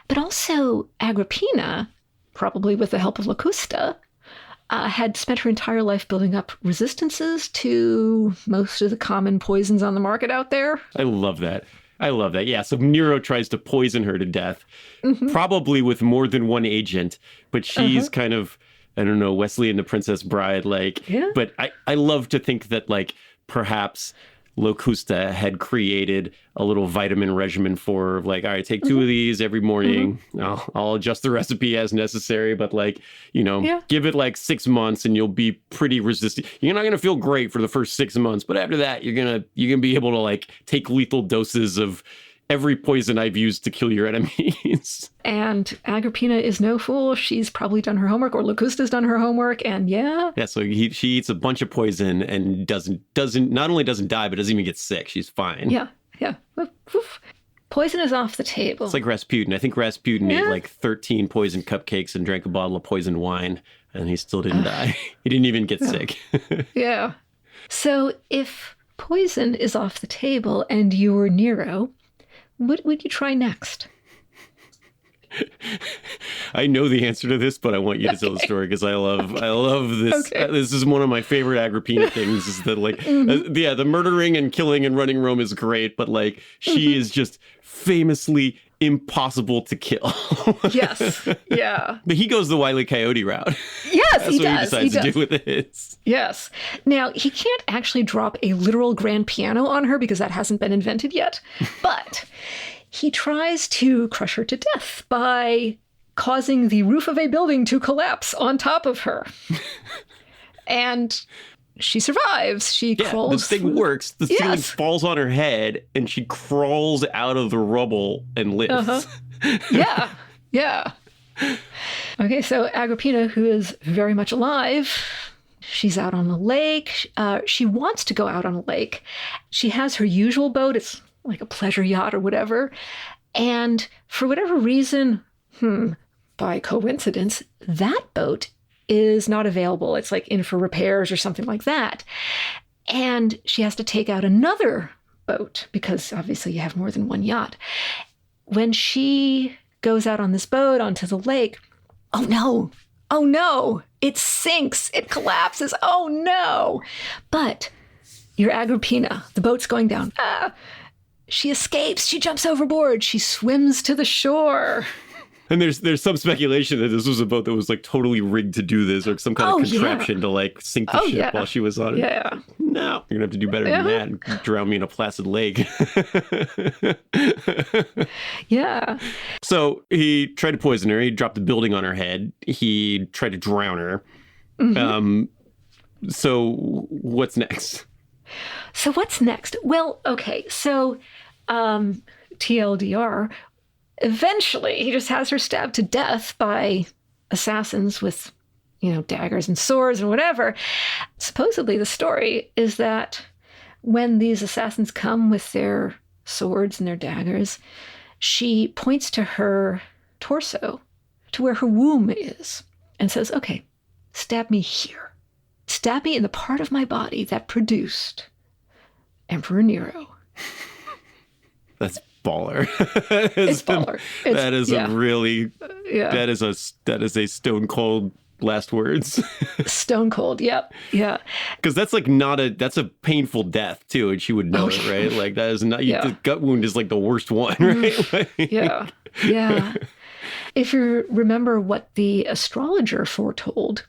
but also Agrippina, probably with the help of Locusta, had spent her entire life building up resistances to most of the common poisons on the market out there. I love that. Yeah. So Nero tries to poison her to death, probably with more than one agent, but she's kind of, I don't know, Wesley and the Princess Bride, but I love to think that perhaps Locusta had created a little vitamin regimen for all right, take 2 of these every morning. I'll adjust the recipe as necessary, but give it 6 months and you'll be pretty resistant. You're not going to feel great for the first 6 months, but after that, you're going to be able to take lethal doses of every poison I've used to kill your enemies. And Agrippina is no fool. She's probably done her homework, or Locusta's done her homework, and yeah. Yeah, so she eats a bunch of poison and not only doesn't die, but doesn't even get sick. She's fine. Yeah. Oof. Poison is off the table. It's like Rasputin. I think Rasputin ate 13 poison cupcakes and drank a bottle of poisoned wine, and he still didn't die. He didn't even get sick. Yeah. So if poison is off the table and you were Nero, what would you try next? I know the answer to this, but I want you to tell the story because I love this. Okay. This is one of my favorite Agrippina things. Is that like, yeah, the murdering and killing and running Rome is great, but like she is just famously impossible to kill. Yes. Yeah. But he goes the Wile E. Coyote route. Yes, That's he what does. he decides to do with it. Yes. Now, he can't actually drop a literal grand piano on her because that hasn't been invented yet. But he tries to crush her to death by causing the roof of a building to collapse on top of her. And she survives. She crawls. The thing works. The ceiling falls on her head, and she crawls out of the rubble and lives. Yeah. Yeah. Okay, so Agrippina, who is very much alive, she's out on a lake. She wants to go out on a lake. She has her usual boat. It's like a pleasure yacht or whatever. And for whatever reason, by coincidence, that boat is not available. It's like in for repairs or something like that. And she has to take out another boat because obviously you have more than one yacht. When she goes out on this boat onto the lake, oh no, it sinks, it collapses, oh no. But you're Agrippina, the boat's going down. She escapes, she jumps overboard, she swims to the shore. And there's some speculation that this was a boat that was like totally rigged to do this, or some kind of contraption to like sink the ship while she was on it. Yeah. No, you're gonna have to do better than that and drown me in a placid lake. Yeah. So he tried to poison her. He dropped the building on her head. He tried to drown her. So what's next? Well, okay. So TLDR, eventually he just has her stabbed to death by assassins with, daggers and swords and whatever. Supposedly the story is that when these assassins come with their swords and their daggers, she points to her torso, to where her womb is, and says, okay, stab me here. Stab me in the part of my body that produced Emperor Nero. That's baller. It's baller. That is a really, that is a stone cold last words. Stone cold. Yep. Yeah. Because that's like that's a painful death too. And she would know it, right? Like that is not, the gut wound is like the worst one, right? Yeah. Yeah. If you remember what the astrologer foretold,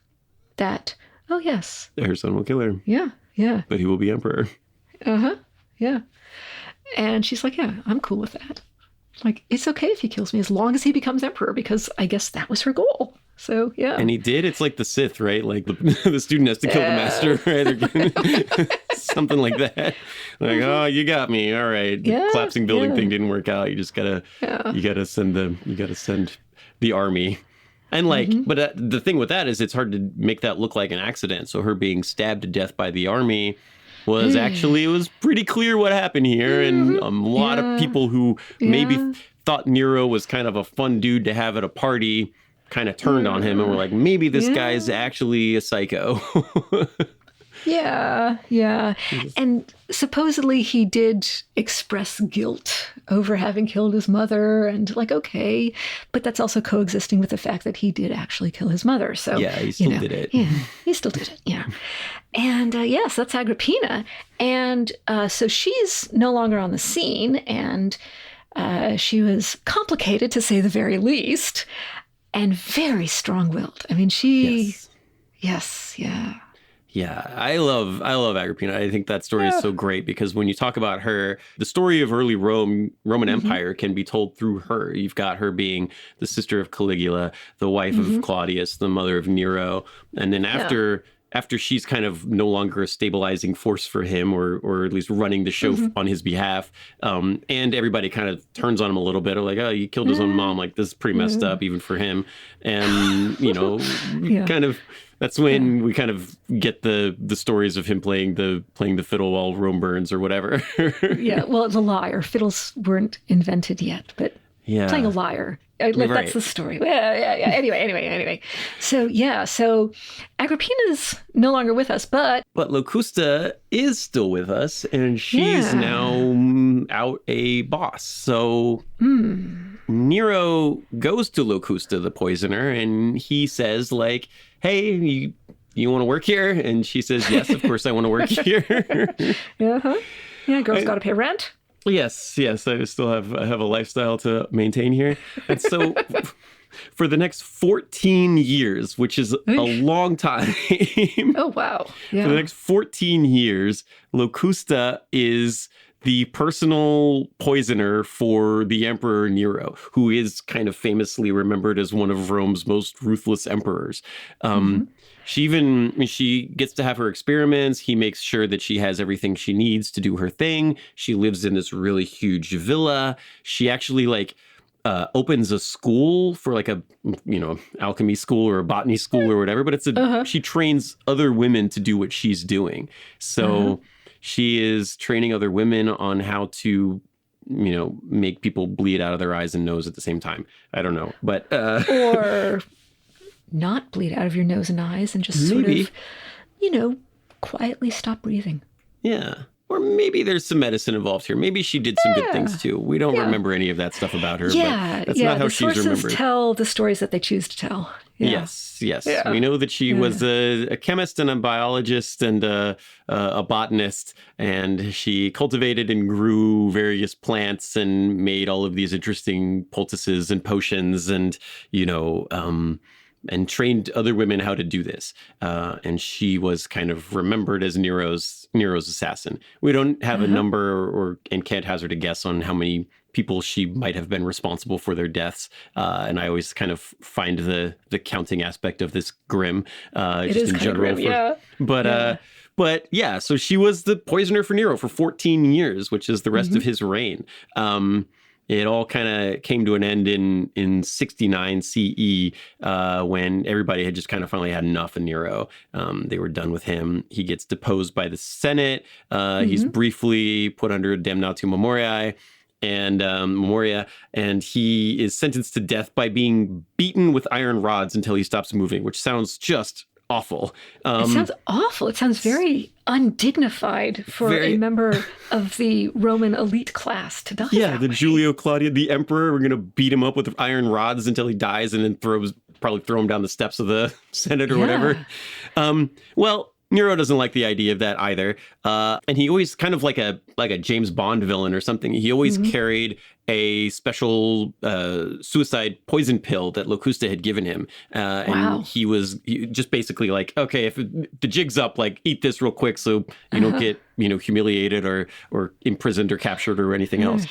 that, oh yes, her son will kill her. Yeah. Yeah. But he will be emperor. Yeah. And she's like, yeah, I'm cool with that. Like, it's okay if he kills me as long as he becomes emperor, because I guess that was her goal. So, yeah. And he did. It's like the Sith, right? Like the student has to kill the master, right? Something like that. Like, oh, you got me. All right. The collapsing building thing didn't work out. You just gotta, send the army. And like, but the thing with that is it's hard to make that look like an accident. So her being stabbed to death by the army was actually, it was pretty clear what happened here. And a lot of people who maybe thought Nero was kind of a fun dude to have at a party kind of turned on him and were like, maybe this guy's actually a psycho. Yeah. And supposedly he did express guilt over having killed his mother, and like, okay, but that's also coexisting with the fact that he did actually kill his mother. So yeah, he still did it. Yeah, he still did it. Yeah. And yes, that's Agrippina. And so she's no longer on the scene, and she was complicated to say the very least, and very strong-willed. I mean, yes, yeah. Yeah, I love Agrippina. I think that story is so great because when you talk about her, the story of early Roman Empire can be told through her. You've got her being the sister of Caligula, the wife of Claudius, the mother of Nero. And then after she's kind of no longer a stabilizing force for him, or at least running the show on his behalf, and everybody kind of turns on him a little bit, or like, oh, you killed his own mom. Like, this is pretty messed up even for him. And, kind of... That's when we kind of get the stories of him playing the fiddle while Rome burns or whatever. Yeah, well, the lyre. Fiddles weren't invented yet, but playing a lyre That's the story. Yeah. Anyway. So Agrippina's no longer with us, but Locusta is still with us, and she's now out a boss. So Nero goes to Locusta the Poisoner, and he says, like, hey, you want to work here? And she says, yes, of course I want to work here. Yeah, girls got to pay rent. Yes. I still have a lifestyle to maintain here. And so for the next 14 years, which is a long time. Oh, wow. Yeah. For the next 14 years, Locusta is the personal poisoner for the Emperor Nero, who is kind of famously remembered as one of Rome's most ruthless emperors. She gets to have her experiments. He makes sure that she has everything she needs to do her thing. She lives in this really huge villa. She actually opens a school for like a, alchemy school or a botany school or whatever, but she trains other women to do what she's doing. So she is training other women on how to, make people bleed out of their eyes and nose at the same time. I don't know, but or not bleed out of your nose and eyes and just sort of, quietly stop breathing. Yeah. Or maybe there's some medicine involved here. Maybe she did some good things too. We don't remember any of that stuff about her. But that's not how she's remembered. The sources tell the stories that they choose to tell. Yeah. Yes. Yeah. We know that she was a chemist and a biologist and a botanist, and she cultivated and grew various plants and made all of these interesting poultices and potions and, and trained other women how to do this. And she was kind of remembered as Nero's assassin. We don't have a number and can't hazard a guess on how many people she might have been responsible for their deaths. And I always kind of find the counting aspect of this grim, it just is in general. Grim, But so she was the poisoner for Nero for 14 years, which is the rest of his reign. It all kind of came to an end in 69 CE when everybody had just kind of finally had enough of Nero. They were done with him. He gets deposed by the Senate. He's briefly put under damnatio memoriae. And he is sentenced to death by being beaten with iron rods until he stops moving, which sounds just awful. It sounds awful. It sounds very undignified for a member of the Roman elite class to die. Yeah, the Julio Claudius, the emperor, we're going to beat him up with iron rods until he dies and then probably throw him down the steps of the Senate or whatever. Well, Nero doesn't like the idea of that either. And he always kind of like a James Bond villain or something. He always carried a special suicide poison pill that Locusta had given him. And he was just basically like, okay, if the jig's up, like eat this real quick so you don't get, humiliated or imprisoned or captured or anything else.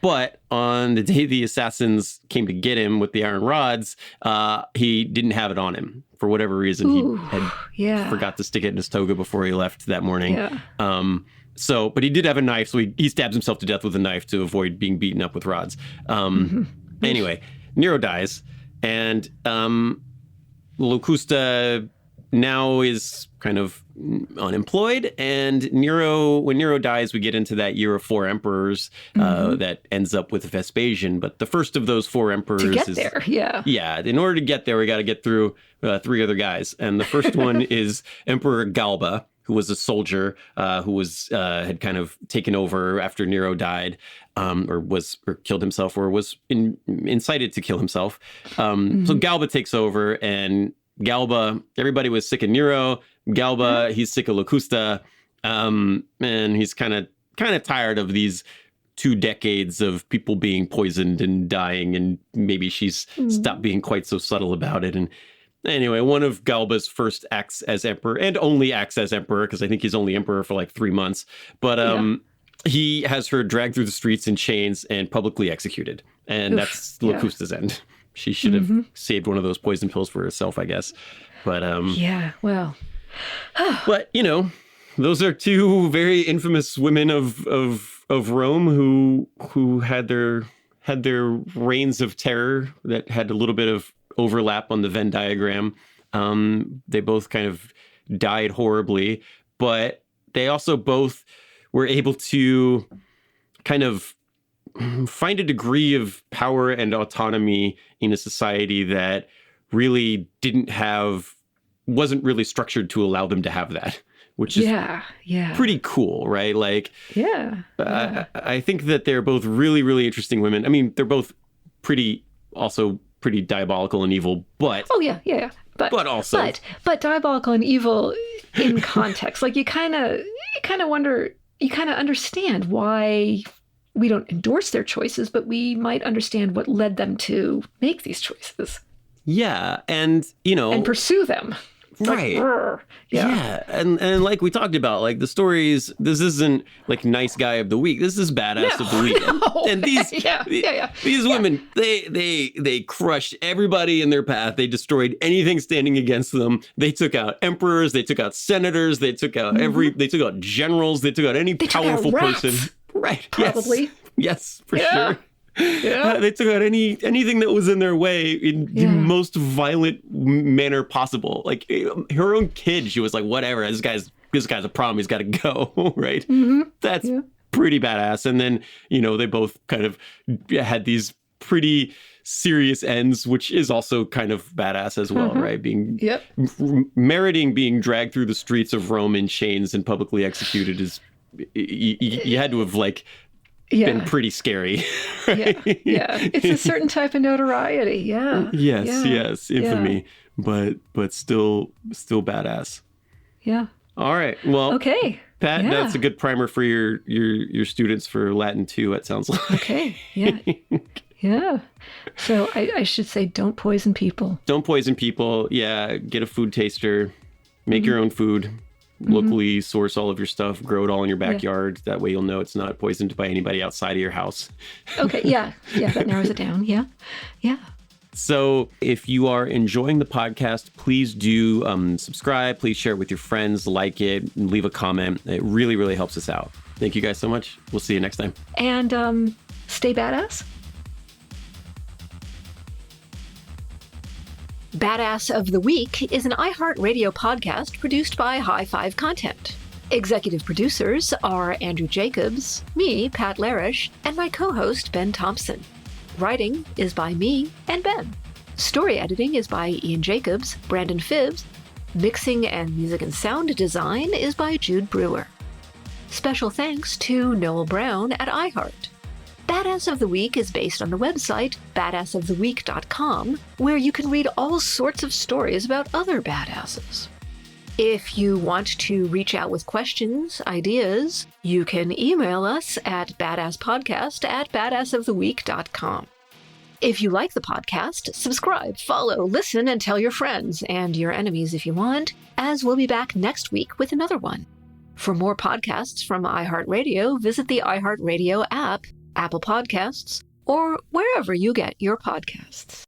But on the day the assassins came to get him with the iron rods, he didn't have it on him. For whatever reason, he had forgot to stick it in his toga before he left that morning. But he did have a knife, so he stabs himself to death with a knife to avoid being beaten up with rods. Anyway, Nero dies, and Locusta now is kind of unemployed. And when Nero dies, we get into that year of 4 emperors that ends up with Vespasian. But the first of those 4 emperors in order to get there, we got to get through 3 other guys. And the first one is Emperor Galba, who was a soldier who had kind of taken over after Nero died, or killed himself, or was incited to kill himself. So Galba takes over, and Galba, everybody was sick of Nero. Galba, he's sick of Locusta, and he's kind of tired of these 2 decades of people being poisoned and dying, and maybe she's stopped being quite so subtle about it. And anyway, one of Galba's first acts as emperor, and only acts as emperor, because I think he's only emperor for like 3 months, but he has her dragged through the streets in chains and publicly executed. And that's Locusta's end. She should have saved one of those poison pills for herself, I guess. But but those are 2 very infamous women of Rome who had their reigns of terror that had a little bit of overlap on the Venn diagram. They both kind of died horribly, but they also both were able to kind of find a degree of power and autonomy in a society that really wasn't really structured to allow them to have that, which is pretty cool, right? Like, I think that they're both really, really interesting women. I mean, they're both pretty diabolical and evil, but but diabolical and evil in context. Like you kind of wonder, you kind of understand why we don't endorse their choices, but we might understand what led them to make these choices. Yeah, and and pursue them. Right. Like, yeah. And like we talked about, like the stories, this isn't like nice guy of the week. This is badass of the week. And these women, they crushed everybody in their path. They destroyed anything standing against them. They took out emperors, they took out senators, they took out they took out generals, they took out any powerful person. Right. Probably. Yes, for sure. Yeah. They took out anything that was in their way in the most violent manner possible. Like her own kid, she was like, whatever, this guy's a problem, he's got to go, right? That's pretty badass. And then, they both kind of had these pretty serious ends, which is also kind of badass as well, right? Meriting being dragged through the streets of Rome in chains and publicly executed is, you had to have been pretty scary. Right? It's a certain type of notoriety. Yes, infamy, but still badass. All right, well, okay, Pat, that's a good primer for your students for Latin 2, it sounds like. Okay. So I should say, don't poison people. Get a food taster, make your own food. Locally source all of your stuff, grow it all in your backyard. That way you'll know it's not poisoned by anybody outside of your house. Okay, that narrows it down. Yeah. So if you are enjoying the podcast, please do subscribe. Please share it with your friends, like it, and leave a comment. It really, really helps us out. Thank you guys so much. We'll see you next time. And stay badass. Badass of the Week is an iHeartRadio podcast produced by High Five Content. Executive producers are Andrew Jacobs, me, Pat Larish, and my co-host, Ben Thompson. Writing is by me and Ben. Story editing is by Ian Jacobs, Brandon Phibbs. Mixing and music and sound design is by Jude Brewer. Special thanks to Noel Brown at iHeart. Badass of the Week is based on the website badassoftheweek.com, where you can read all sorts of stories about other badasses. If you want to reach out with questions, ideas, you can email us at badasspodcast@badassoftheweek.com. If you like the podcast, subscribe, follow, listen, and tell your friends and your enemies if you want, as we'll be back next week with another one. For more podcasts from iHeartRadio, visit the iHeartRadio app, Apple Podcasts, or wherever you get your podcasts.